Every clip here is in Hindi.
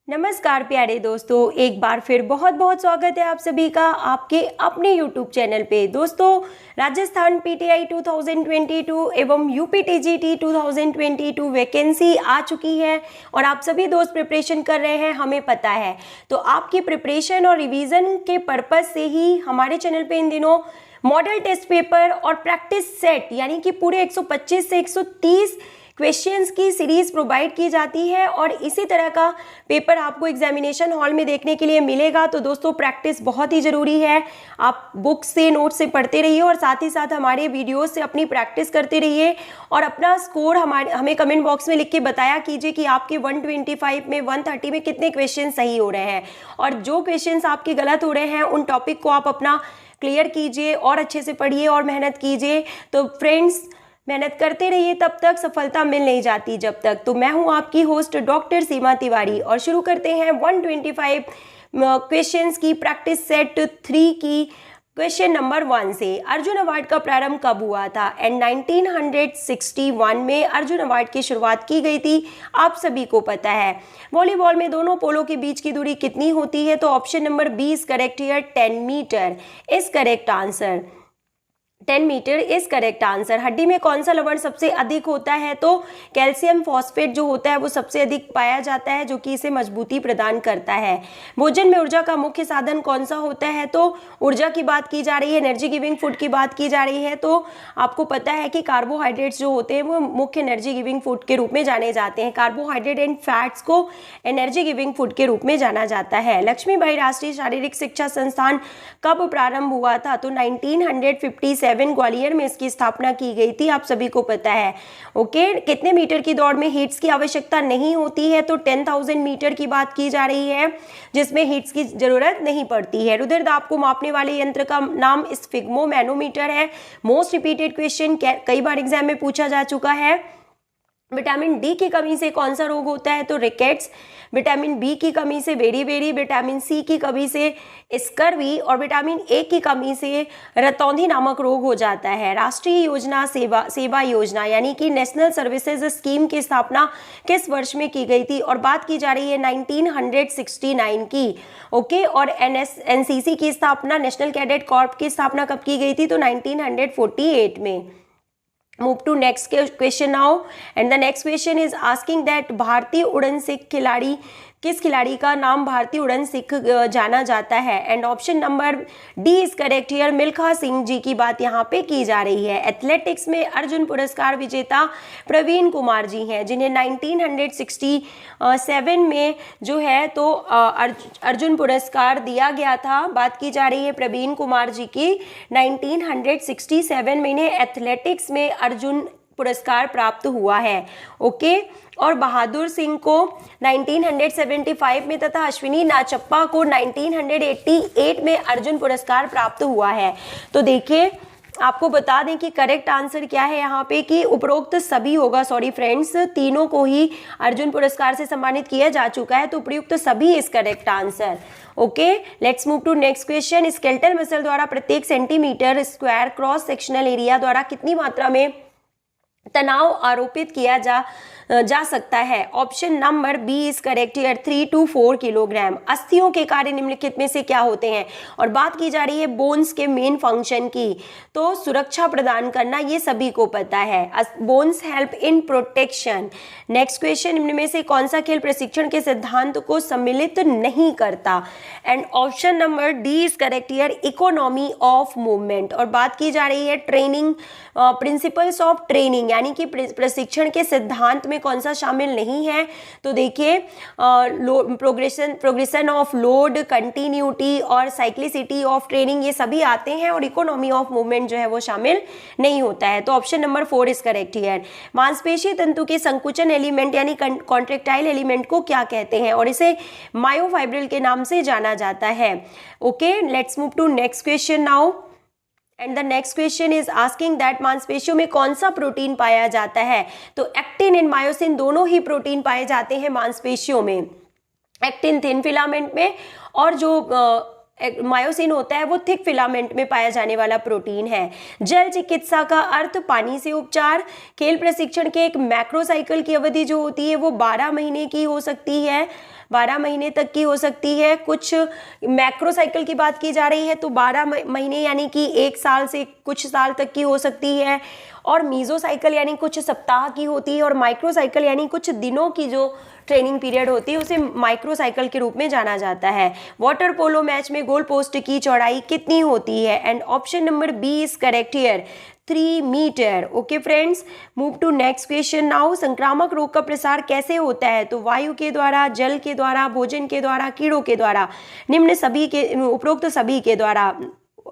नमस्कार प्यारे दोस्तों, एक बार फिर बहुत बहुत स्वागत है आप सभी का आपके अपने YouTube चैनल पे। दोस्तों, राजस्थान पीटीआई 2022 एवं यूपीटीजीटी 2022 वैकेंसी आ चुकी है और आप सभी दोस्त प्रिपरेशन कर रहे हैं, हमें पता है। तो आपकी प्रिपरेशन और रिवीजन के पर्पज से ही हमारे चैनल पे इन दिनों मॉडल टेस्ट पेपर और प्रैक्टिस सेट यानी कि पूरे 125 से 130 क्वेश्चंस की सीरीज प्रोवाइड की जाती है और इसी तरह का पेपर आपको एग्जामिनेशन हॉल में देखने के लिए मिलेगा। तो दोस्तों, प्रैक्टिस बहुत ही ज़रूरी है। आप बुक से नोट से पढ़ते रहिए और साथ ही साथ हमारे वीडियोस से अपनी प्रैक्टिस करते रहिए और अपना स्कोर हमें कमेंट बॉक्स में लिख के बताया कीजिए कि आपके 125 में 130 में कितने क्वेश्चन सही हो रहे हैं और जो क्वेश्चन आपके गलत हो रहे हैं उन टॉपिक को आप अपना क्लियर कीजिए और अच्छे से पढ़िए और मेहनत कीजिए। तो फ्रेंड्स, मेहनत करते रहिए, तब तक सफलता मिल नहीं जाती जब तक। तो मैं हूं आपकी होस्ट डॉक्टर सीमा तिवारी और शुरू करते हैं 125 क्वेश्चंस की प्रैक्टिस सेट 3 की क्वेश्चन नंबर 1 से। अर्जुन अवार्ड का प्रारंभ कब हुआ था? एंड 1961 में अर्जुन अवार्ड की शुरुआत की गई थी, आप सभी को पता है। वॉलीबॉल में दोनों पोलों के बीच की दूरी कितनी होती है? तो option number B is correct here, 10 metre is correct answer. 10 metre is correct answer. हड्डी में कौन सा लवण सबसे अधिक होता है? तो कैल्शियम फॉस्फेट जो होता है वो सबसे अधिक पाया जाता है, जो कि इसे मजबूती प्रदान करता है। भोजन में ऊर्जा का मुख्य साधन कौन सा होता है? तो ऊर्जा की बात की जा रही है, एनर्जी गिविंग फूड की बात की जा रही है। तो आपको पता है कि कार्बोहाइड्रेट्स जो होते हैं वो मुख्य एनर्जी गिविंग फूड के रूप में जाने जाते हैं। कार्बोहाइड्रेट एंड फैट्स को एनर्जी गिविंग फूड के रूप में जाना जाता है। लक्ष्मीबाई राष्ट्रीय शारीरिक शिक्षा संस्थान कब प्रारंभ हुआ था? तो 1957 ग्वालियर में इसकी स्थापना की गई थी, आप सभी को पता है। ओके, कितने मीटर की दौड़ में हीट्स की आवश्यकता नहीं होती है? तो 10,000 मीटर की बात की जा रही है, जिसमें हीट्स की जरूरत नहीं पड़ती है। रुधिर दाब को मापने वाले यंत्र का नाम स्फिग्मोमैनोमीटर है। मोस्ट रिपीटेड क्वेश्चन, कई बार एग्जाम में पूछा जा चुका है। विटामिन डी की कमी से कौन सा रोग होता है? तो रिकेट्स। विटामिन बी की कमी से बेरी, विटामिन सी की कमी से स्कर्वी और विटामिन ए की कमी से रतौंधी नामक रोग हो जाता है। राष्ट्रीय योजना सेवा योजना यानी कि नेशनल सर्विसेज स्कीम की स्थापना किस वर्ष में की गई थी? और बात की जा रही है 1969 की। ओके, और एनसीसी की स्थापना, नेशनल कैडेट कॉर्प की स्थापना कब की गई थी? तो 1948 में। Move to next question now, and the next question is asking that भारतीय उड़न सिख खिलाड़ी, किस खिलाड़ी का नाम भारतीय उड़न सिख जाना जाता है? And option number D is correct here, Milkha Singh ji की बात यहाँ पे की जा रही है। एथलेटिक्स में अर्जुन पुरस्कार विजेता प्रवीण कुमार जी हैं, जिन्हें 1967 में जो है तो अर्जुन पुरस्कार दिया गया था। बात की जा रही है प्रवीण कुमार जी की। 1967 में इन्हें एथलेटिक्स में अर्जुन पुरस्कार प्राप्त हुआ है। ओके, और बहादुर सिंह को 1975 में तथा अश्विनी नाचप्पा को 1988 में अर्जुन पुरस्कार प्राप्त हुआ है। तो देखिए, आपको बता दें कि करेक्ट आंसर क्या है यहाँ पे कि उपरोक्त सभी होगा। सॉरी फ्रेंड्स, तीनों को ही अर्जुन पुरस्कार से सम्मानित किया जा चुका है, तो उपयुक्त सभी is correct answer. Okay, let's move to next question. Skeletal muscle द्वारा प्रत्येक centimetre square cross sectional area द्वारा कितनी मात्रा में तनाव आरोपित किया जा सकता है? Option number B is correct here, 3 to 4 kilogram. अस्थियों के कार्य निम्नलिखित में से क्या होते हैं? और बात की जा रही है बोन्स के मेन फंक्शन की। तो सुरक्षा प्रदान करना, ये सभी को पता है। Bones help in protection. Next question, इनमें में से कौन सा खेल प्रशिक्षण के सिद्धांत को सम्मिलित नहीं करता? And option number D is correct here, economy of movement. और बात की जा रही है ट्रेनिंग, प्रिंसिपल्स ऑफ ट्रेनिंग यानी कि प्रशिक्षण के सिद्धांत में कौन सा शामिल नहीं है? तो देखिए, प्रोग्रेशन ऑफ लोड, कंटिन्यूटी और साइक्लिसिटी ऑफ ट्रेनिंग, ये सभी आते हैं और इकोनॉमी ऑफ मूवमेंट जो है वो शामिल नहीं होता है। तो option number 4 is correct here. मांसपेशी तंतु के संकुचन एलिमेंट यानी कॉन्ट्रेक्टाइल एलिमेंट को क्या कहते हैं? और इसे मायोफाइब्रिल के नाम से जाना जाता है। Okay, let's move to next question now. And the next question is asking that मांसपेशियों में कौन सा प्रोटीन पाया जाता है? तो एक्टिन एंड मायोसिन दोनों ही प्रोटीन पाए जाते हैं मांसपेशियों में। एक्टिन थिन फिलामेंट में और जो मायोसिन होता है वो थिक फिलामेंट में पाया जाने वाला प्रोटीन है। जल चिकित्सा का अर्थ पानी से उपचार। खेल प्रशिक्षण के एक मैक्रो साइकिल की अवधि जो होती है वो 12 महीने की हो सकती है, 12 महीने तक की हो सकती है। कुछ मैक्रो साइकिल की बात की जा रही है तो 12 महीने यानी कि 1 साल से कुछ साल तक की हो सकती है। और मीजो साइकिल यानी कुछ सप्ताह की होती है। और माइक्रो साइकिल यानी कुछ दिनों की जो ट्रेनिंग पीरियड होती है उसे माइक्रो साइकिल के रूप में जाना जाता है। वाटर पोलो मैच में गोल पोस्ट की चौड़ाई कितनी होती है? And option number B is correct here, 3 metre. Okay friends, move to next question now. संक्रामक रोग का प्रसार कैसे होता है? तो वायु के द्वारा, जल के द्वारा, भोजन के द्वारा, कीड़ों के द्वारा, निम्न सभी के, उपरोक्त सभी के द्वारा।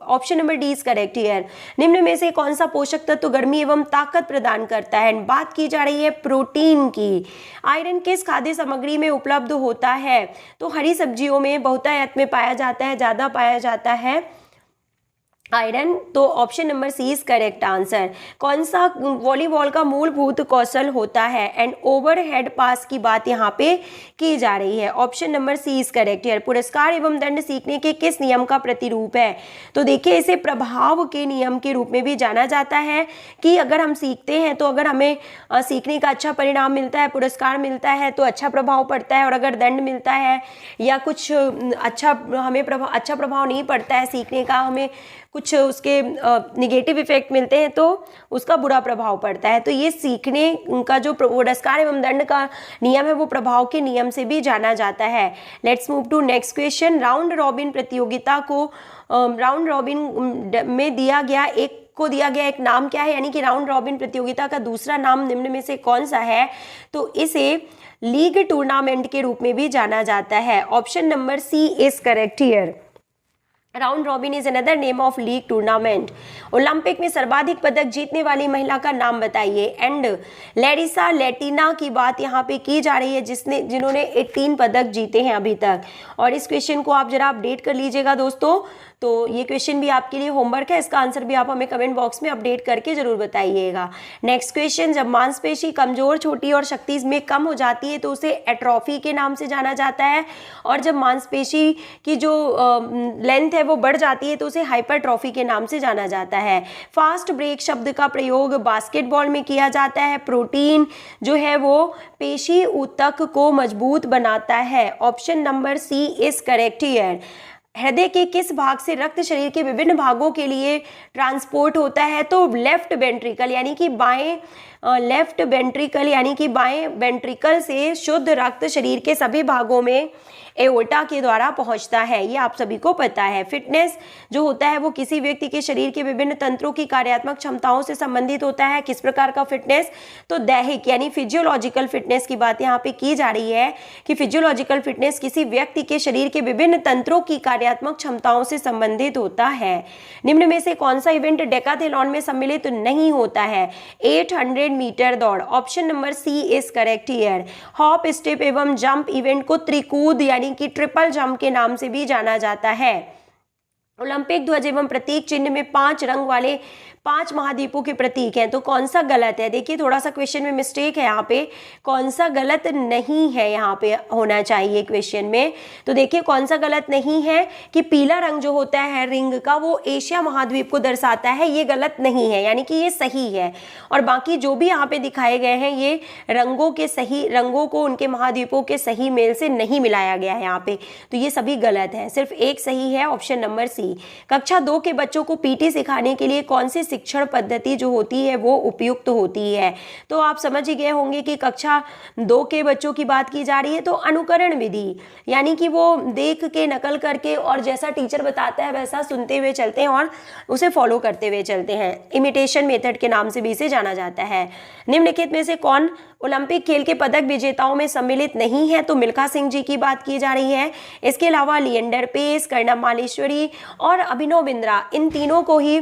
Option number D is correct here. निम्न में से कौन सा पोषक तत्व गर्मी एवं ताकत प्रदान करता है? बात की जा रही है प्रोटीन की। आयरन किस खाद्य सामग्री में उपलब्ध होता है? तो हरी सब्जियों में बहुतायत में पाया जाता है, ज्यादा पाया जाता है आयरन। तो option number C is correct answer. कौन सा वॉलीबॉल का मूलभूत कौशल होता है? एंड ओवरहेड पास की बात यहाँ पे की जा रही है। Option number C is correct here. पुरस्कार एवं दंड सीखने के किस नियम का प्रतिरूप है? तो देखिए इसे प्रभाव के नियम के रूप में भी जाना जाता है कि अगर हम सीखते हैं तो अगर हमें सीखने का अच्छा परिणाम मिलता है, पुरस्कार मिलता है तो अच्छा प्रभाव पड़ता है, और अगर दंड मिलता है या कुछ हमें अच्छा प्रभाव नहीं पड़ता है सीखने का, हमें कुछ उसके निगेटिव इफेक्ट मिलते हैं तो उसका बुरा प्रभाव पड़ता है। तो ये सीखने का जो पुरस्कार एवं दंड का नियम है वो प्रभाव के नियम से भी जाना जाता है। Let's move to next question. Round robin प्रतियोगिता को राउंड रॉबिन में दिया गया एक नाम क्या है? यानी कि राउंड रॉबिन प्रतियोगिता का दूसरा नाम निम्न में से कौन सा है? तो इसे लीग टूर्नामेंट के रूप में भी जाना जाता है। Option number C is correct here. Round robin is another name of league tournament. Olympic में सर्वाधिक पदक जीतने वाली महिला का नाम बताइए। एंड लैरिसा लैटिना की बात यहाँ पे की जा रही है जिन्होंने 18 पदक जीते हैं अभी तक। और इस क्वेश्चन को आप जरा अपडेट कर लीजिएगा दोस्तों। तो ये क्वेश्चन भी आपके लिए होमवर्क है, इसका आंसर भी आप हमें कमेंट बॉक्स में अपडेट करके जरूर बताइएगा। Next question. जब मांसपेशी कमजोर, छोटी और शक्ति में कम हो जाती है तो उसे एट्रोफी के नाम से जाना जाता है। और जब मांसपेशी की जो लेंथ है वो बढ़ जाती है तो उसे हाइपरट्रॉफी के नाम से जाना जाता है। फास्ट ब्रेक शब्द का प्रयोग बास्केटबॉल में किया जाता है। प्रोटीन जो है वो पेशी ऊतक को मजबूत बनाता है। Option number C is correct here. हृदय के किस भाग से रक्त शरीर के विभिन्न भागों के लिए ट्रांसपोर्ट होता है? तो लेफ्ट वेंट्रिकल यानी कि बाएं वेंट्रिकल से शुद्ध रक्त शरीर के सभी भागों में एओर्टा के द्वारा पहुंचता है। ये आप सभी को पता है। फिटनेस जो होता है वो किसी व्यक्ति के शरीर के विभिन्न तंत्रों की कार्यात्मक क्षमताओं से संबंधित होता है। किस प्रकार का फिटनेस? तो दैहिक यानी फिजियोलॉजिकल फिटनेस की बात यहाँ पे की जा रही है कि फिजियोलॉजिकल फिटनेस किसी व्यक्ति के शरीर के विभिन्न तंत्रों की कार्यात्मक क्षमताओं से संबंधित होता है। निम्न में से कौन सा इवेंट डेकाथलॉन में सम्मिलित नहीं होता है? 800 मीटर दौड़। Option number C is correct here. Hop, step एवं जंप इवेंट को त्रिकूद यानी कि ट्रिपल जंप के नाम से भी जाना जाता है। ओलंपिक ध्वज एवं प्रतीक चिन्ह में 5 रंग वाले 5 महाद्वीपों के प्रतीक हैं, तो कौन सा गलत है? देखिए थोड़ा सा क्वेश्चन में मिस्टेक है यहाँ पे, कौन सा गलत नहीं है यहाँ पे होना चाहिए क्वेश्चन में। तो देखिए कौन सा गलत नहीं है कि पीला रंग जो होता है रिंग का वो एशिया महाद्वीप को दर्शाता है, ये गलत नहीं है, यानी कि ये सही है। और बाकी जो भी यहाँ पे दिखाए गए हैं ये रंगों को उनके महाद्वीपों के सही मेल से नहीं मिलाया गया है यहाँ पे, तो ये सभी गलत है। सिर्फ एक सही है, ऑप्शन नंबर सी। कक्षा 2 के बच्चों को पीटी सिखाने के लिए कौन सी शिक्षण पद्धति जो होती है वो उपयुक्त होती है? तो आप समझ ही गए होंगे कि कक्षा 2 के बच्चों की बात की जा रही है तो अनुकरण विधि, यानी कि वो देख के नकल करके और जैसा टीचर बताता है वैसा सुनते हुए चलते हैं और उसे फॉलो करते हुए चलते हैं। इमिटेशन मेथड के नाम से भी इसे जाना जाता है। निम्नलिखित में से कौन ओलंपिक खेल के पदक विजेताओं में सम्मिलित नहीं है? तो मिल्खा सिंह जी की बात की जा रही है। इसके अलावा लिएंडर पेस, कर्णम मालेश्वरी और अभिनव बिंद्रा, इन तीनों को ही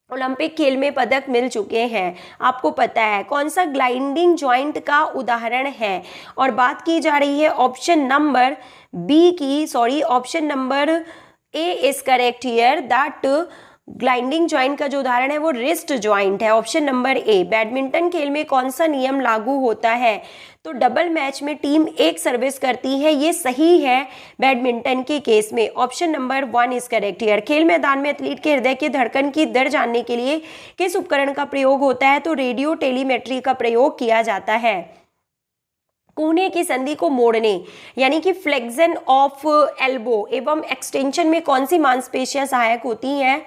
ओलंपिक खेल में पदक मिल चुके हैं। आपको पता है कौन सा ग्लाइडिंग जॉइंट का उदाहरण है? और बात की जा रही है ऑप्शन नंबर बी की, option number A is correct here, that gliding joint का जो उदाहरण है वो रिस्ट ज्वाइंट है। ऑप्शन नंबर ए। बैडमिंटन खेल में कौन सा नियम लागू होता है? तो डबल मैच में टीम एक सर्विस करती है, ये सही है बैडमिंटन के केस में। Option number 1 is correct here. खेल मैदान में एथलीट के हृदय की धड़कन की दर जानने के लिए किस उपकरण का प्रयोग होता है? तो रेडियो टेलीमेट्री का प्रयोग किया जाता है। कोहने की संधि को मोड़ने यानी कि फ्लेक्शन ऑफ एल्बो एवं एक्सटेंशन में कौन सी मांसपेशियां सहायक होती हैं?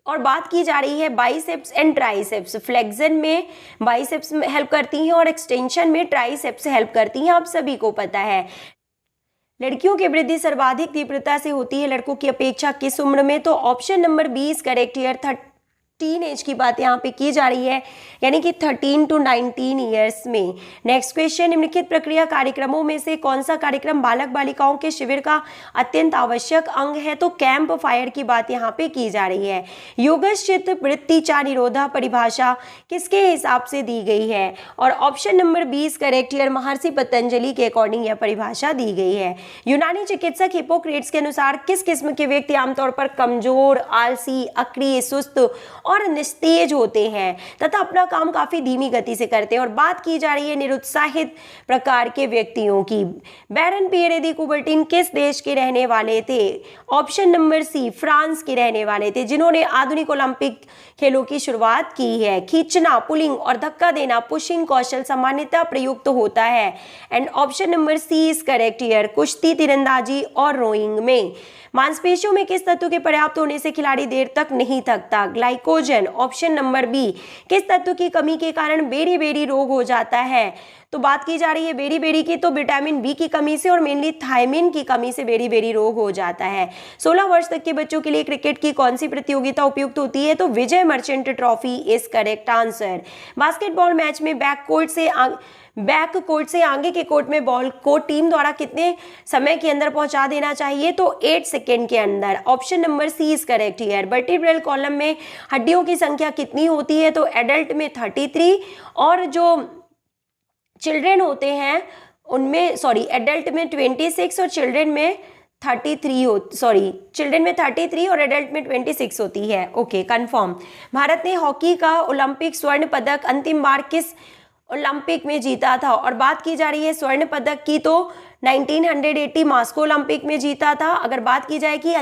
और बात की जा रही है बाइसेप्स एंड ट्राइसेप्स। फ्लेक्शन में बाइसेप्स हेल्प करती हैं और एक्सटेंशन में ट्राइसेप्स हेल्प करती हैं, आप सभी को पता है। लड़कियों की वृद्धि सर्वाधिक तीव्रता से होती है लड़कों की अपेक्षा किस उम्र में? तो option number B is correct here. 13 age की बात यहाँ पे की जा रही है, यानी कि 13 to 19 ईयर्स में। नेक्स्ट क्वेश्चन, निम्नलिखित प्रक्रिया कार्यक्रमों में से कौन सा कार्यक्रम बालक बालिकाओं के शिविर का अत्यंत आवश्यक अंग है? तो कैंप फायर की बात यहाँ पे की जा रही है। योगश्चित वृत्ति चा निरोधा परिभाषा किसके हिसाब से दी गई है? और option number B is correct here. Maharshi Patanjali के अकॉर्डिंग यह परिभाषा दी गई है। यूनानी चिकित्सक हिपोक्रेट्स के अनुसार किस किस्म के व्यक्ति आमतौर पर कमजोर, आलसी, अक्रिय, सुस्त और निस्तेज होते हैं तथा अपना काम काफी धीमी गति से करते हैं? और बात की जा रही है निरुत्साहित प्रकार के व्यक्तियों की। बैरन पियरे दी कुबर्टिन किस देश के रहने वाले थे? ऑप्शन नंबर सी, फ्रांस के रहने वाले थे, जिन्होंने आधुनिक ओलंपिक खेलों की शुरुआत की है। खींचना, पुलिंग और धक्का देना पुशिंग कौशल सामान्यतः प्रयुक्त होता है। And option number C is correct here. कुश्ती, तीरंदाजी और रोइंग में। मांसपेशियों में किस तत्व के पर्याप्त होने से खिलाड़ी देर तक नहीं थकता? ग्लाइकोजन। Option number B. किस तत्व की कमी के कारण बेरी बेरी रोग हो जाता है? तो बात की जा रही है बेरी बेरी की, तो विटामिन बी की कमी से और मेनली थायमिन की कमी से बेरी बेरी रोग हो जाता है। 16 वर्ष तक के बच्चों के लिए क्रिकेट की कौन सी प्रतियोगिता उपयुक्त होती है? तो Vijay Merchant Trophy is correct answer. Basketball match में बैक कोर्ट से आगे के कोर्ट में बॉल को टीम द्वारा कितने समय के अंदर पहुंचा देना चाहिए? तो 8 सेकेंड के अंदर। Option number C is correct here. Vertebral column में हड्डियों की संख्या कितनी होती है? तो एडल्ट में 33 और जो चिल्ड्रेन होते हैं उनमें एडल्ट में 26 और चिल्ड्रेन में 33 और एडल्ट में 26 होती है। Okay, confirm. भारत ने हॉकी का ओलंपिक स्वर्ण पदक अंतिम बार किस ओलंपिक में जीता था? और बात की जा रही है स्वर्ण पदक की, तो 1980 मॉस्को ओलंपिक में जीता था। अगर बात की जाए कि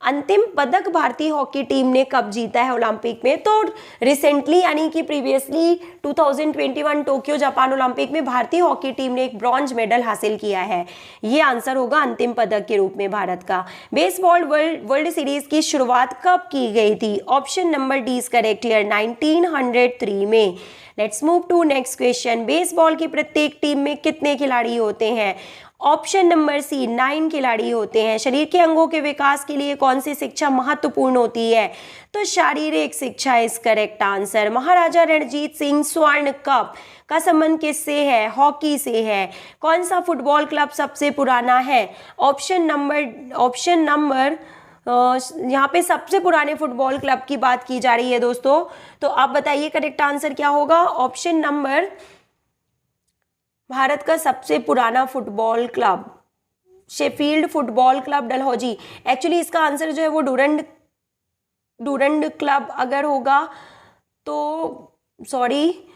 अंतिम पदक भारतीय हॉकी टीम ने कब जीता है ओलंपिक में, तो रिसेंटली यानी कि प्रीवियसली 2021 टोक्यो जापान ओलंपिक में भारतीय हॉकी टीम ने एक ब्रॉन्ज मेडल हासिल किया है। ये आंसर होगा अंतिम पदक के रूप में भारत का। बेसबॉल वर्ल्ड सीरीज की शुरुआत कब की गई थी? Option number D is correct here. 1903 में। Let's move to next question. Baseball की प्रत्येक टीम में कितने खिलाड़ी होते हैं? ऑप्शन नंबर सी, 9 खिलाड़ी होते हैं। शरीर के अंगों के विकास के लिए कौन सी शिक्षा महत्वपूर्ण होती है? तो शारीरिक शिक्षा इज करेक्ट आंसर। महाराजा रणजीत सिंह स्वर्ण कप का संबंध किससे है? हॉकी से है। कौन सा फुटबॉल क्लब सबसे पुराना है? ऑप्शन नंबर यहाँ पे सबसे पुराने फुटबॉल क्लब की बात की जा रही है दोस्तों, तो आप बताइए करेक्ट आंसर क्या होगा? ऑप्शन नंबर, भारत का सबसे पुराना football club Sheffield football club Dalhousie. Actually इसका आंसर जो है वो डूरंड क्लब अगर होगा तो सॉरी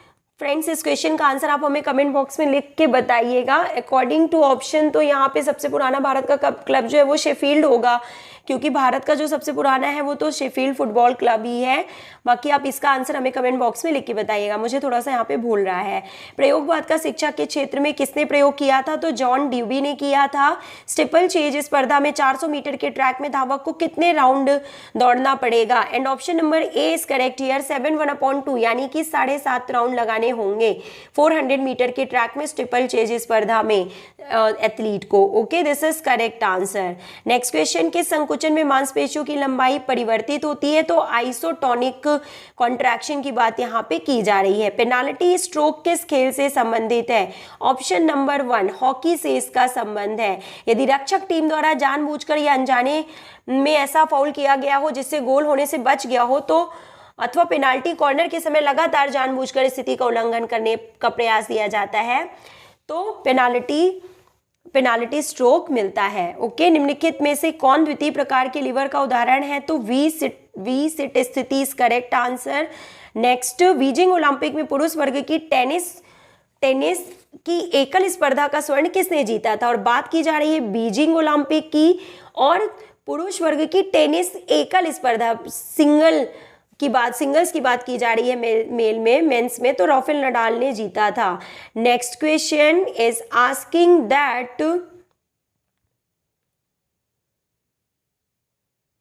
फ्रेंड्स, इस क्वेश्चन का आंसर आप हमें कमेंट बॉक्स में लिख के बताइएगा। अकॉर्डिंग टू ऑप्शन तो यहाँ पे सबसे पुराना भारत का क्लब जो है वो शेफील्ड होगा, क्योंकि भारत का जो सबसे पुराना है वो तो शेफील्ड फुटबॉल क्लब ही है। बाकी आप इसका आंसर हमें कमेंट बॉक्स में लिख के बताइएगा, मुझे थोड़ा सा यहाँ पे भूल रहा है। प्रयोगवाद का शिक्षा के क्षेत्र में किसने प्रयोग किया था? तो जॉन ड्यूबी ने किया था। स्टीपल चेज स्पर्धा में 400 मीटर के ट्रैक में धावक को कितने राउंड दौड़ना पड़ेगा? And option number A is correct here. 7/1/2 यानी कि 7.5 राउंड लगाने होंगे 400 मीटर के ट्रैक में स्टीपल चेज स्पर्धा में एथलीट को। Okay, this is correct answer. Next question, किस संकुचन में मांसपेशियों की लंबाई परिवर्तित होती है? तो आइसोटोनिक कॉन्ट्रैक्शन की बात यहाँ पे की जा रही है। पेनाल्टी स्ट्रोक किस खेल से संबंधित है? ऑप्शन नंबर 1, हॉकी से इसका संबंध है। यदि रक्षक टीम द्वारा जानबूझकर या अनजाने में ऐसा फाउल किया गया हो जिससे गोल होने से बच गया हो, तो अथवा पेनाल्टी कॉर्नर के समय लगातार जानबूझकर स्थिति का उल्लंघन करने का प्रयास किया जाता है, तो पेनाल्टी पेनाल्टी स्ट्रोक मिलता है। ओके, निम्नलिखित में से कौन द्वितीय प्रकार के लीवर का उदाहरण है? तो वी सिट स्थिति is correct answer. Next, Beijing Olympic में पुरुष वर्ग की टेनिस की एकल स्पर्धा का स्वर्ण किसने जीता था? और बात की जा रही है बीजिंग ओलंपिक की और पुरुष वर्ग की टेनिस एकल स्पर्धा सिंगल्स की बात की जा रही है मेंस में, तो राफेल नडाल ने जीता था। Next question is asking that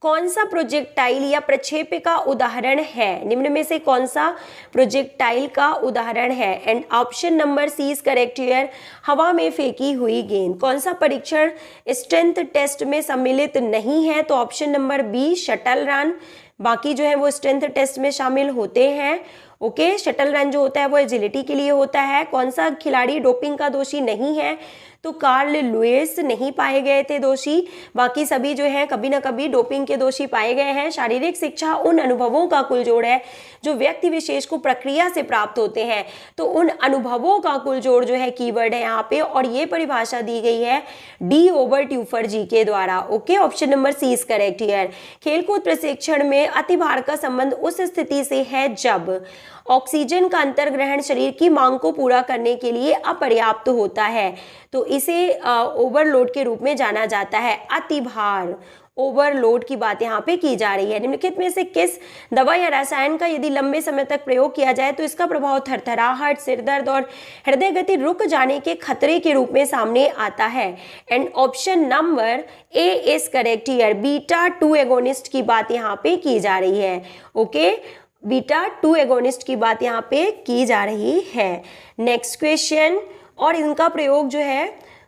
कौन सा प्रोजेक्टाइल या प्रक्षेप्य का उदाहरण है? निम्न में से कौन सा प्रोजेक्टाइल का उदाहरण है? And option number C is correct here, हवा में फेंकी हुई गेंद। कौन सा परीक्षण स्ट्रेंथ टेस्ट में सम्मिलित नहीं है? तो option number B shuttle run. बाकी जो है वो स्ट्रेंथ टेस्ट में शामिल होते हैं। ओके, शटल रन जो होता है वो एजिलिटी के लिए होता है। कौन सा खिलाड़ी डोपिंग का दोषी नहीं है? तो कार्ल लुइस नहीं पाए गए थे दोषी। बाकी सभी जो है कभी ना कभी डोपिंग के दोषी पाए गए हैं। शारीरिक शिक्षा उन अनुभवों का कुल जोड़ है जो व्यक्ति विशेष को प्रक्रिया से प्राप्त होते हैं। तो उन अनुभवों का कुल जोड़ जो है कीवर्ड है यहाँ पे, और ये परिभाषा दी गई है डी ओवर ट्यूफर जी के द्वारा। Okay, option number C is correct here. खेलकूद प्रशिक्षण में अतिभार का संबंध उस स्थिति से है जब ऑक्सीजन का अंतर्ग्रहण शरीर की मांग को पूरा करने के लिए अपर्याप्त होता है, तो इसे ओवरलोड के रूप में जाना जाता है। अतिभार, ओवरलोड की बात यहाँ पे की जा रही है। निम्नलिखित में से किस दवा या रसायन का यदि लंबे समय तक प्रयोग किया जाए तो इसका प्रभाव थरथराहट, सिरदर्द और हृदय गति रुक जाने के खतरे के रूप में सामने आता है? And option number A is correct here, beta 2 agonist की बात यहाँ पे की जा रही है। ओके, बीटा 2 एगोनिस्ट की बात यहाँ पे की जा रही है। नेक्स्ट क्वेश्चन, और इनका प्रयोग जो है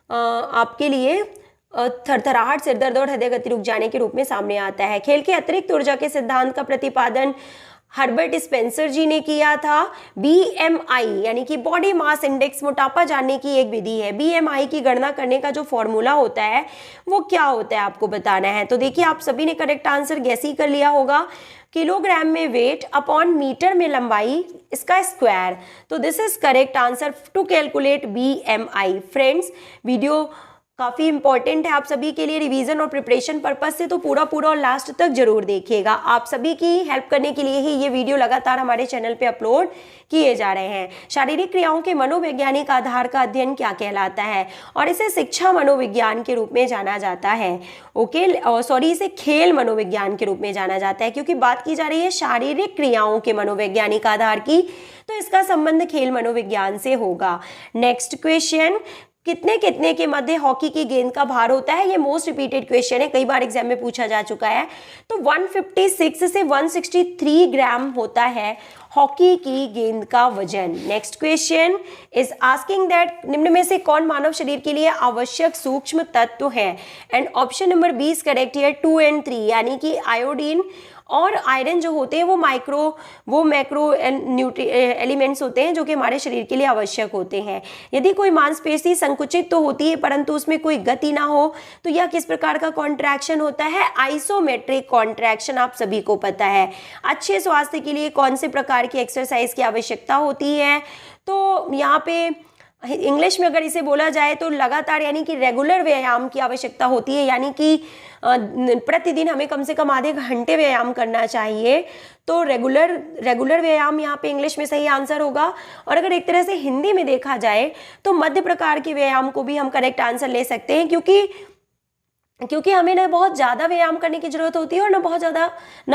आपके लिए थरथराहट, सिरदर्द और हृदय गति रुक जाने के रूप में सामने आता है। खेल के अतिरिक्त ऊर्जा के सिद्धांत का प्रतिपादन हर्बर्ट स्पेंसर जी ने किया था। BMI यानी कि बॉडी मास इंडेक्स मोटापा जानने की एक विधि है। BMI की गणना करने का जो फॉर्मूला होता है वो क्या होता है आपको बताना है। तो देखिए, आप सभी ने करेक्ट आंसर गैस ही कर लिया होगा, किलोग्राम में वेट अपॉन मीटर में लंबाई इसका स्क्वायर। तो this is correct answer to calculate BMI। Friends, video काफ़ी इंपॉर्टेंट है आप सभी के लिए रिवीजन और प्रिपरेशन पर्पज से, तो पूरा और लास्ट तक जरूर देखिएगा। आप सभी की हेल्प करने के लिए ही ये वीडियो लगातार हमारे चैनल पे अपलोड किए जा रहे हैं। शारीरिक क्रियाओं के मनोवैज्ञानिक आधार का अध्ययन क्या कहलाता है? और इसे शिक्षा मनोविज्ञान के रूप में जाना जाता है। ओके, सॉरी, इसे खेल मनोविज्ञान के रूप में जाना जाता है, क्योंकि बात की जा रही है शारीरिक क्रियाओं के मनोवैज्ञानिक आधार की, तो इसका संबंध खेल मनोविज्ञान से होगा। नेक्स्ट क्वेश्चन, कितने कितने के मध्य हॉकी की गेंद का भार होता है? ये मोस्ट रिपीटेड क्वेश्चन है, कई बार एग्जाम में पूछा जा चुका है। तो 156 से 163 ग्राम होता है हॉकी की गेंद का वजन। Next question is asking that निम्न में से कौन मानव शरीर के लिए आवश्यक सूक्ष्म तत्व है? And option number B is correct here, 2 और 3, यानी कि आयोडीन और आयरन जो होते हैं वो मैक्रो एलिमेंट्स होते हैं जो कि हमारे शरीर के लिए आवश्यक होते हैं। यदि कोई मांसपेशी संकुचित तो होती है परंतु उसमें कोई गति ना हो, तो यह किस प्रकार का कॉन्ट्रैक्शन होता है? आइसोमेट्रिक कॉन्ट्रैक्शन, आप सभी को पता है। अच्छे स्वास्थ्य के लिए कौन से प्रकार की एक्सरसाइज की आवश्यकता होती है? तो यहाँ पे इंग्लिश में अगर इसे बोला जाए तो लगातार यानी कि रेगुलर व्यायाम की आवश्यकता होती है, यानी कि प्रतिदिन हमें कम से कम आधे घंटे व्यायाम करना चाहिए। तो रेगुलर व्यायाम यहाँ पे इंग्लिश में सही आंसर होगा। और अगर एक तरह से हिंदी में देखा जाए तो मध्य प्रकार के व्यायाम को भी हम करेक्ट आंसर ले सकते हैं, क्योंकि हमें ना बहुत ज़्यादा व्यायाम करने की जरूरत होती है और ना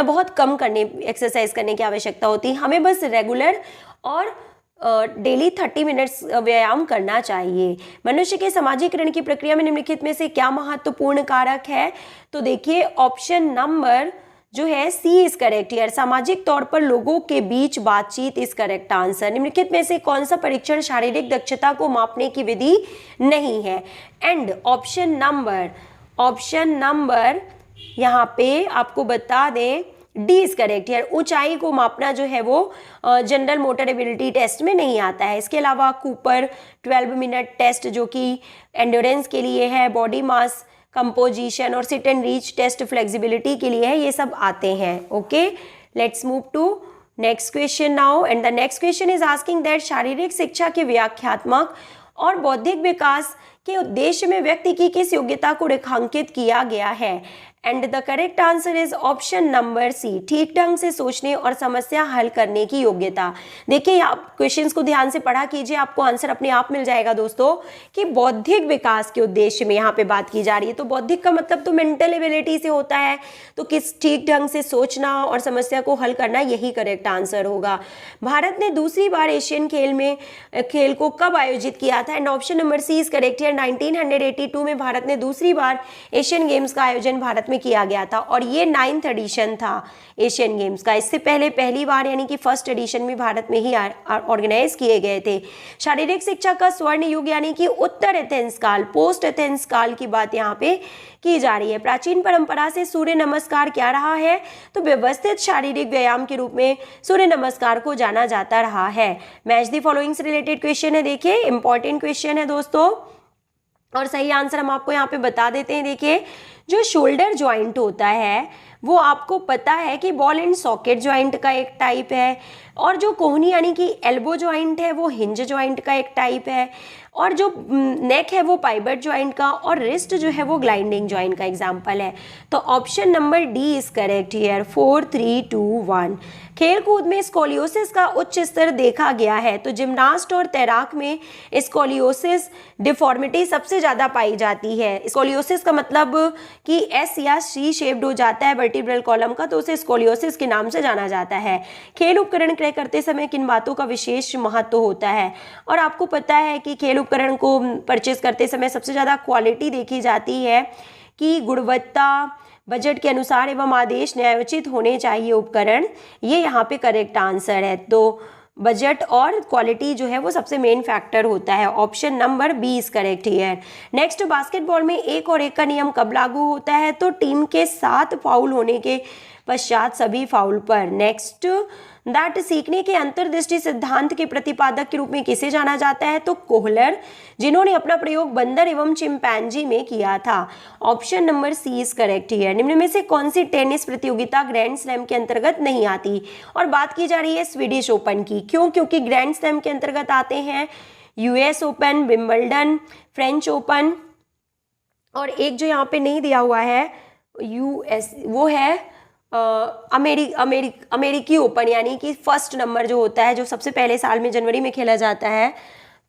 बहुत कम एक्सरसाइज करने की आवश्यकता होती है। हमें बस रेगुलर और डेली 30 मिनट्स व्यायाम करना चाहिए। मनुष्य के सामाजिकरण की प्रक्रिया में निम्नलिखित में से क्या महत्वपूर्ण कारक है? तो देखिए, ऑप्शन नंबर जो है सी इज करेक्ट हियर, सामाजिक तौर पर लोगों के बीच बातचीत इज करेक्ट आंसर। निम्नलिखित में से कौन सा परीक्षण शारीरिक दक्षता को मापने की विधि नहीं है? एंड ऑप्शन नंबर यहाँ पे आपको बता दें, डी इज करेक्ट यार, ऊंचाई को मापना जो है वो जनरल मोटर एबिलिटी टेस्ट में नहीं आता है। इसके अलावा कूपर 12 मिनट टेस्ट जो कि एंड्योरेंस के लिए है, बॉडी मास कंपोजिशन और sit and reach test flexibility के लिए है, ये सब आते हैं। Okay, let's move to next question now. And the next question is asking that शारीरिक शिक्षा के व्याख्यात्मक और बौद्धिक विकास के उद्देश्य में व्यक्ति की किस योग्यता को रेखांकित किया गया है? And the correct answer is option number C, ठीक ढंग से सोचने और समस्या हल करने की योग्यता। देखिए आप क्वेश्चंस को ध्यान से पढ़ा कीजिए, आपको आंसर अपने आप मिल जाएगा दोस्तों कि बौद्धिक विकास के उद्देश्य में यहाँ पे बात की जा रही है। तो बौद्धिक का मतलब तो मेंटल एबिलिटी से होता है, तो किस ठीक ढंग से सोचना और समस्या को हल करना, यही करेक्ट आंसर होगा। भारत ने दूसरी बार एशियन खेल को कब आयोजित किया था? And option number C is correct है। 1982 में भारत ने दूसरी बार एशियन गेम्स का आयोजन भारत में किया गया था और ये 9th एडिशन था एशियन गेम्स का। इससे पहले पहली बार यानी कि फर्स्ट एडिशन में भारत में ही ऑर्गेनाइज किए गए थे। शारीरिक शिक्षा का स्वर्ण युग यानी कि उत्तर एथेंस काल, पोस्ट एथेंस काल की बात यहाँ पे की जा रही है। प्राचीन परंपरा से सूर्य नमस्कार क्या रहा है? तो व्यवस्थित शारीरिक व्यायाम के रूप में सूर्य नमस्कार को जाना जाता रहा है। मैच द फॉलोइंग से रिलेटेड क्वेश्चन है, देखिए इंपॉर्टेंट क्वेश्चन है दोस्तों, और सही आंसर हम आपको यहाँ पे बता देते हैं। देखिए जो शोल्डर ज्वाइंट होता है वो आपको पता है कि बॉल एंड सॉकेट ज्वाइंट का एक टाइप है, और जो कोहनी यानी कि एल्बो ज्वाइंट है वो हिंज ज्वाइंट का एक टाइप है, और जो नेक है वो पाइवट ज्वाइंट का, और रिस्ट जो है वो ग्लाइंडिंग ज्वाइंट का एग्जाम्पल है। तो option number D is correct here. 4 3 2 1। खेल कूद में स्कोलियोसिस का उच्च स्तर देखा गया है, तो जिम्नास्ट और तैराक में स्कोलियोसिस डिफॉर्मिटी सबसे ज़्यादा पाई जाती है। स्कोलियोसिस का मतलब कि एस या सी शेप्ड हो जाता है वर्टिब्रल कॉलम का, तो उसे स्कोलियोसिस के नाम से जाना जाता है। खेल उपकरण क्रय करते समय किन बातों का विशेष महत्व होता है? और आपको पता है कि खेल उपकरण को परचेज करते समय सबसे ज़्यादा क्वालिटी देखी जाती है कि गुणवत्ता, बजट के अनुसार एवं आदेश न्यायोचित होने चाहिए उपकरण, ये यहाँ पे करेक्ट आंसर है। तो बजट और क्वालिटी जो है वो सबसे मेन फैक्टर होता है। Option number B is correct here. Next, basketball में 1 और 1 का नियम कब लागू होता है? तो टीम के 7 फाउल होने के पश्चात सभी फाउल पर। नेक्स्ट, दैट सीखने के अंतर्दृष्टि सिद्धांत के प्रतिपादक के रूप में किसे जाना जाता है? तो कोहलर, जिन्होंने अपना प्रयोग बंदर एवं चिंपैंजी में किया था। Option number C is correct here. निम्न में से कौन सी टेनिस प्रतियोगिता ग्रैंड स्लैम के अंतर्गत नहीं आती? और बात की जा रही है स्वीडिश ओपन की। क्यों? क्योंकि ग्रैंड स्लैम के अंतर्गत आते हैं US open, Wimbledon, French open, और एक जो यहाँ पे नहीं दिया हुआ है यूएस, वो है अमेरिकी ओपन, यानी कि फर्स्ट नंबर जो होता है, जो सबसे पहले साल में जनवरी में खेला जाता है,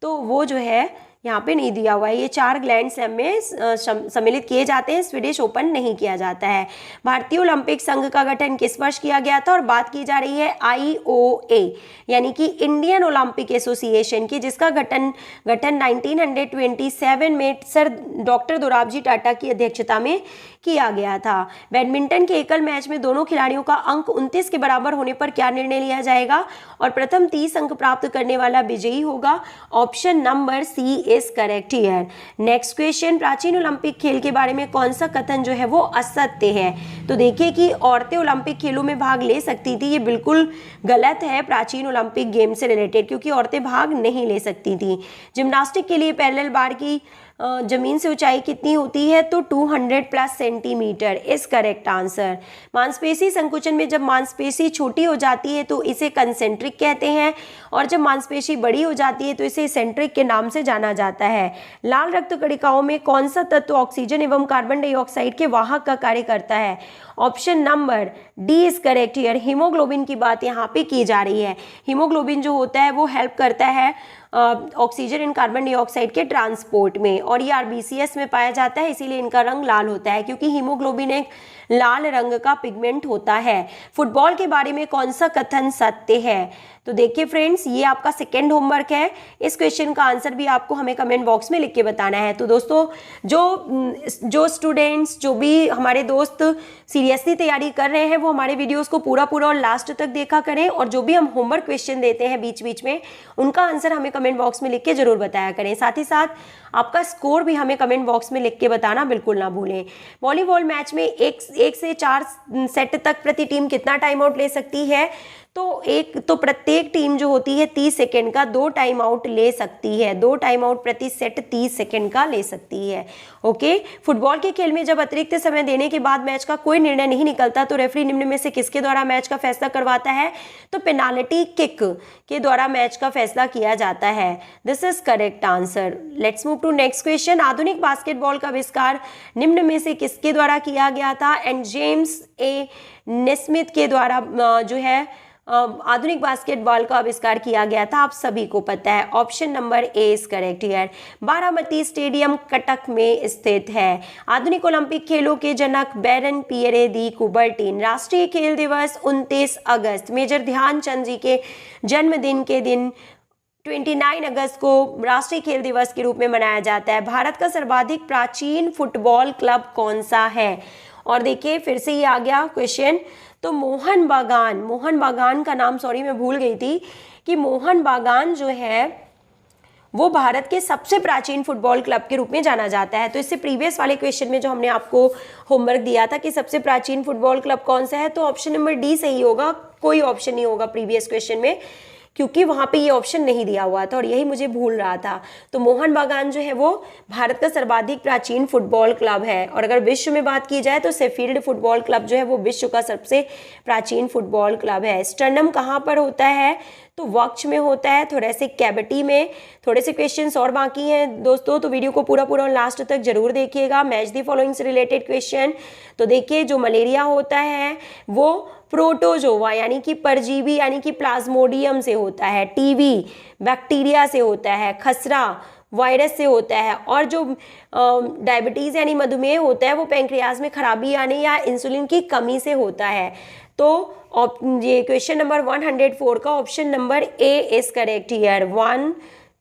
तो वो जो है यहाँ पे नहीं दिया हुआ है। ये 4 ग्रैंड स्लैम में सम्मिलित किए जाते हैं, स्वीडिश ओपन नहीं किया जाता है। भारतीय ओलंपिक संघ का गठन किस वर्ष किया गया था? और बात की जा रही है IOA यानी कि इंडियन ओलंपिक एसोसिएशन की, जिसका गठन 1927 में सर डॉक्टर दोराबजी टाटा की अध्यक्षता में किया गया था। बैडमिंटन के एकल मैच में दोनों खिलाड़ियों का अंक 29 के बराबर होने पर क्या निर्णय लिया जाएगा? और प्रथम 30 अंक प्राप्त करने वाला विजयी होगा। Option number C is correct here. Next question, प्राचीन ओलंपिक खेल के बारे में कौन सा कथन जो है वो असत्य है? तो देखिए कि औरतें ओलंपिक खेलों में भाग ले सकती थी, ये बिल्कुल गलत है प्राचीन ओलंपिक गेम से रिलेटेड, क्योंकि औरतें भाग नहीं ले सकती थी। जिम्नास्टिक के लिए पैरेलल बार की जमीन से ऊंचाई कितनी होती है? तो 200+ सेंटीमीटर इज करेक्ट आंसर। मांसपेशी संकुचन में जब मांसपेशी छोटी हो जाती है तो इसे कंसेंट्रिक कहते हैं, और जब मांसपेशी बड़ी हो जाती है तो इसे सेंट्रिक के नाम से जाना जाता है। लाल रक्त कणिकाओं में कौन सा तत्व ऑक्सीजन एवं कार्बन डाइऑक्साइड के वाहक का कार्य करता है? Option number D is correct here. Haemoglobin की बात यहाँ पे की जा रही है। हीमोग्लोबिन जो होता है वो हेल्प करता है ऑक्सीजन एंड कार्बन डाइऑक्साइड के ट्रांसपोर्ट में, और ये RBCS में पाया जाता है, इसीलिए इनका रंग लाल होता है, क्योंकि हीमोग्लोबिन एक लाल रंग का पिगमेंट होता है। फुटबॉल के बारे में कौन सा कथन सत्य है? तो देखिए फ्रेंड्स, ये आपका सेकेंड होमवर्क है। इस क्वेश्चन का आंसर भी आपको हमें कमेंट बॉक्स में लिख के बताना है। तो दोस्तों, जो स्टूडेंट्स, जो भी हमारे दोस्त सीरियसली तैयारी कर रहे हैं, वो हमारे वीडियोस को पूरा और लास्ट तक देखा करें, और जो भी हम होमवर्क क्वेश्चन देते हैं बीच बीच में, उनका आंसर हमें कमेंट बॉक्स में लिख के जरूर बताया करें। साथ ही साथ आपका स्कोर भी हमें कमेंट बॉक्स में लिख के बताना बिल्कुल ना भूलें। वॉलीबॉल मैच में 1 से 4 सेट तक प्रति टीम कितना टाइम आउट ले सकती है? तो प्रत्येक टीम जो होती है 30 सेकंड का 2 टाइम आउट ले सकती है, 2 टाइम आउट प्रति सेट 30 सेकंड का ले सकती है। ओके, फुटबॉल के खेल में जब अतिरिक्त समय देने के बाद मैच का कोई निर्णय नहीं निकलता तो रेफरी निम्न में से किसके द्वारा मैच का फैसला करवाता है? तो पेनाल्टी किक के द्वारा मैच का फैसला किया जाता है। This is correct answer. Let's move to next question. आधुनिक बास्केटबॉल का आविष्कार निम्न में से किसके द्वारा किया गया था? एंड जेम्स ए नेस्मिथ के द्वारा जो है आधुनिक बास्केटबॉल का आविष्कार किया गया था, आप सभी को पता है। Option number A is correct here. Baramati stadium Cuttack में स्थित है। आधुनिक ओलंपिक खेलों के जनक बैरन पियरे दी कुबर्टिन। राष्ट्रीय खेल दिवस 29 अगस्त मेजर ध्यानचंद जी के जन्मदिन के दिन 29 अगस्त को राष्ट्रीय खेल दिवस के रूप में मनाया जाता है। भारत का सर्वाधिक प्राचीन फुटबॉल क्लब कौन सा है? और देखिए फिर से ये आ गया क्वेश्चन, तो मोहन बागान का नाम, सॉरी मैं भूल गई थी कि मोहन बागान जो है वो भारत के सबसे प्राचीन फुटबॉल क्लब के रूप में जाना जाता है। तो इससे प्रीवियस वाले क्वेश्चन में जो हमने आपको होमवर्क दिया था कि सबसे प्राचीन फुटबॉल क्लब कौन सा है, तो ऑप्शन नंबर डी सही होगा, कोई ऑप्शन नहीं होगा प्रीवियस क्वेश्चन में, क्योंकि वहाँ पे ये ऑप्शन नहीं दिया हुआ था और यही मुझे भूल रहा था। तो मोहन बागान जो है वो भारत का सर्वाधिक प्राचीन फुटबॉल क्लब है। और अगर विश्व में बात की जाए तो शेफील्ड फुटबॉल क्लब जो है वो विश्व का सबसे प्राचीन फुटबॉल क्लब है। स्टर्नम कहाँ पर होता है? तो वक्ष में होता है, थोरेसिक कैविटी में। थोड़े से क्वेश्चंस और बाकी हैं दोस्तों, तो वीडियो को पूरा लास्ट तक जरूर देखिएगा। मैच दी फॉलोइंग से रिलेटेड क्वेश्चन। तो देखिए, जो मलेरिया होता है वो प्रोटोजोवा यानी कि परजीवी यानी कि प्लाज्मोडियम से होता है, टीबी बैक्टीरिया से होता है, खसरा वायरस से होता है, और जो डायबिटीज़ यानी मधुमेह होता है वो पैंक्रियाज में खराबी आने या इंसुलिन की कमी से होता है। तो ये क्वेश्चन नंबर 104 का option number A is correct here. 1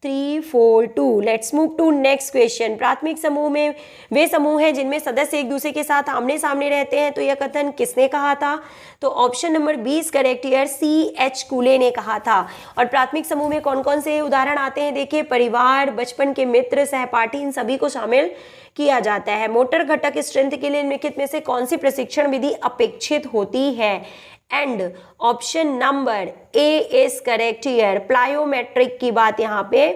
3 4 2। Let's move to next question. प्राथमिक समूह में वे समूह हैं जिनमें सदस्य एक दूसरे के साथ आमने सामने रहते हैं, तो यह कथन किसने कहा था? तो option number B is correct here, C.H. Cooley ने कहा था। और प्राथमिक समूह में कौन कौन से उदाहरण आते हैं? देखिए, परिवार, बचपन के मित्र, सहपाठी, इन सभी को शामिल किया जाता है। मोटर घटक स्ट्रेंथ के लिए निम्नलिखित में से कौन सी प्रशिक्षण विधि अपेक्षित होती है? And option number A is correct here, plyometric की बात यहाँ पे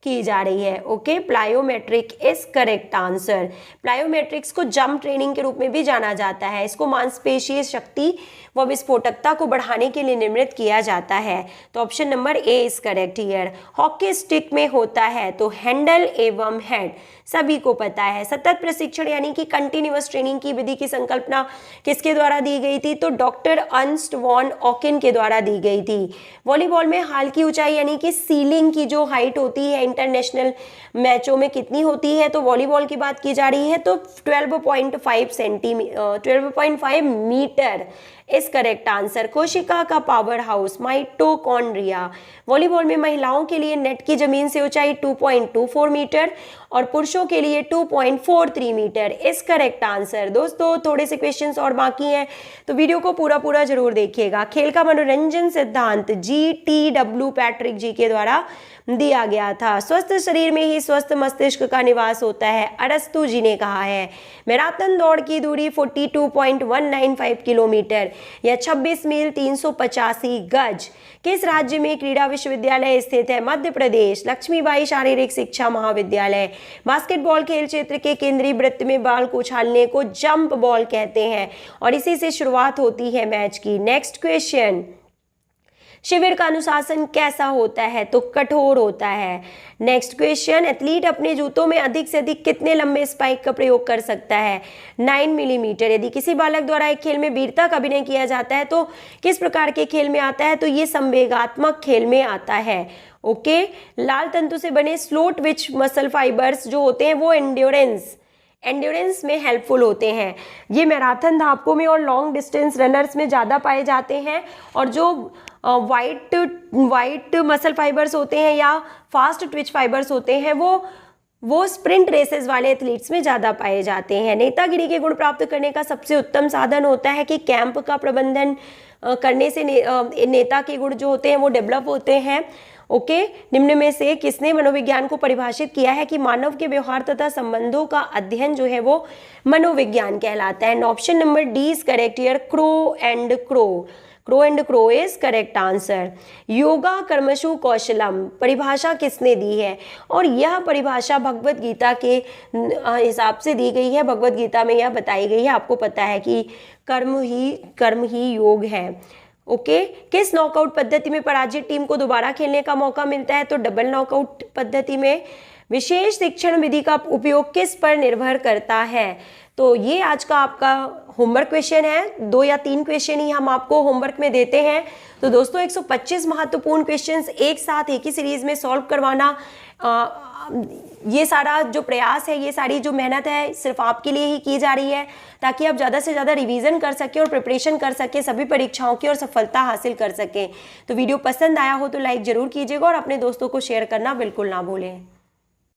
की जा रही है। Okay, plyometric is correct answer. Plyometrics को जंप ट्रेनिंग के रूप में भी जाना जाता है। इसको मांसपेशीय शक्ति व विस्फोटकता को बढ़ाने के लिए निर्मित किया जाता है। तो option number A is correct here. Hockey stick में होता है तो हैंडल एवं हेड, सभी को पता है। सतत प्रशिक्षण यानी कि कंटिन्यूअस ट्रेनिंग की विधि की संकल्पना किसके द्वारा दी गई थी? तो डॉक्टर अर्नस्ट वॉन ऑकिन के द्वारा दी गई थी। वॉलीबॉल में हाल की ऊंचाई यानी कि सीलिंग की जो हाइट होती है इंटरनेशनल मैचों में कितनी होती है? तो वॉलीबॉल की बात की जा रही है तो 12.5 मीटर इस करेक्ट आंसर। कोशिका का पावर हाउस माइटोकॉन्ड्रिया। वॉलीबॉल में महिलाओं के लिए नेट की जमीन से ऊंचाई 2.24 मीटर और पुरुषों के लिए 2.43 मीटर इस करेक्ट आंसर। दोस्तों, थोड़े से क्वेश्चंस और बाकी हैं तो वीडियो को पूरा जरूर देखिएगा। खेल का मनोरंजन सिद्धांत GTW पैट्रिक जी के द्वारा दिया गया था। स्वस्थ शरीर में ही स्वस्थ मस्तिष्क का निवास होता है, अरस्तु जी ने कहा है। मैराथन दौड़ की दूरी 42.195 किलोमीटर या 26 मील 385 गज किस राज्य में क्रीड़ा विश्वविद्यालय स्थित है? मध्य प्रदेश। लक्ष्मीबाई शारीरिक शिक्षा महाविद्यालय। बास्केटबॉल खेल क्षेत्र के केंद्रीय वृत्त में बॉल को उछालने को जंप बॉल कहते हैं और इसी से शुरुआत होती है मैच की। नेक्स्ट क्वेश्चन, शिविर का अनुशासन कैसा होता है? तो कठोर होता है। नेक्स्ट क्वेश्चन, एथलीट अपने जूतों में अधिक से अधिक कितने लंबे स्पाइक का प्रयोग कर सकता है? 9 मिलीमीटर। यदि किसी बालक द्वारा एक खेल में वीरता का अभिनय किया जाता है तो किस प्रकार के खेल में आता है? तो ये संवेगात्मक खेल में आता है। ओके, लाल तंतु से बने स्लो ट्विच मसल फाइबर्स जो होते हैं वो एंड्योरेंस में हेल्पफुल होते हैं। ये मैराथन धावकों में और लॉन्ग डिस्टेंस रनर्स में ज़्यादा पाए जाते हैं और जो वाइट मसल फाइबर्स होते हैं या फास्ट ट्विच फाइबर्स होते हैं वो स्प्रिंट रेसेस वाले एथलीट्स में ज़्यादा पाए जाते हैं। नेतागिरी के गुण प्राप्त करने का सबसे उत्तम साधन होता है कि कैंप का प्रबंधन करने से नेता के गुण जो होते हैं वो डेवलप होते हैं। ओके, निम्न में से किसने मनोविज्ञान को परिभाषित किया है कि मानव के व्यवहार तथा संबंधों का अध्ययन जो है वो मनोविज्ञान कहलाता है? Option number D is correct here, crow and crow. Crow and crow is correct answer. Yoga कर्मसु कौशलम परिभाषा किसने दी है? और यह परिभाषा भगवत गीता के हिसाब से दी गई है। भगवत गीता में यह बताई गई है, आपको पता है कि कर्म ही योग है। ओके किस नॉकआउट पद्धति में पराजित टीम को दोबारा खेलने का मौका मिलता है? तो डबल नॉकआउट पद्धति में। विशेष शिक्षण विधि का उपयोग किस पर निर्भर करता है? तो ये आज का आपका होमवर्क क्वेश्चन है। 2 या 3 क्वेश्चन ही हम आपको होमवर्क में देते हैं। तो दोस्तों 125 महत्वपूर्ण क्वेश्चंस एक साथ एक ही सीरीज में सॉल्व करवाना, ये सारा जो प्रयास है, ये सारी जो मेहनत है सिर्फ आपके लिए ही की जा रही है, ताकि आप ज़्यादा से ज़्यादा रिवीजन कर सकें और प्रिपरेशन कर सकें सभी परीक्षाओं की और सफलता हासिल कर सकें। तो वीडियो पसंद आया हो तो लाइक ज़रूर कीजिएगा और अपने दोस्तों को शेयर करना बिल्कुल ना भूलें।